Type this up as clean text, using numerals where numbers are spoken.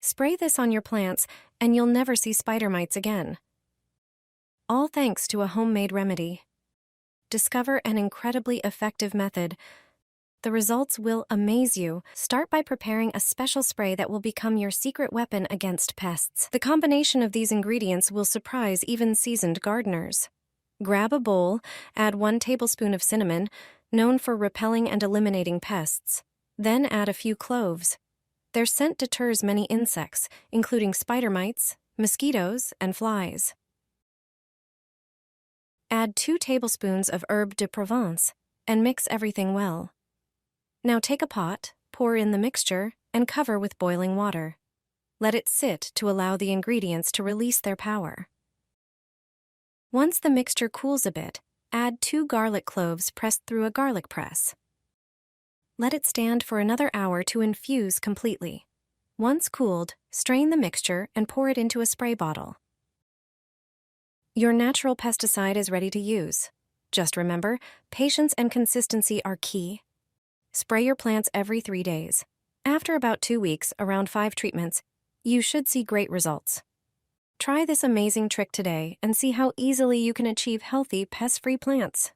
Spray this on your plants, and you'll never see spider mites again. All thanks to a homemade remedy. Discover an incredibly effective method. The results will amaze you. Start by preparing a special spray that will become your secret weapon against pests. The combination of these ingredients will surprise even seasoned gardeners. Grab a bowl, add 1 tablespoon of cinnamon, known for repelling and eliminating pests. Then add a few cloves. Their scent deters many insects, including spider mites, mosquitoes, and flies. Add 2 tablespoons of herbe de Provence and mix everything well. Now take a pot, pour in the mixture, and cover with boiling water. Let it sit to allow the ingredients to release their power. Once the mixture cools a bit, add 2 garlic cloves pressed through a garlic press. Let it stand for another hour to infuse completely. Once cooled, strain the mixture and pour it into a spray bottle. Your natural pesticide is ready to use. Just remember, patience and consistency are key. Spray your plants every 3 days. After about 2 weeks, around 5 treatments, you should see great results. Try this amazing trick today and see how easily you can achieve healthy, pest-free plants.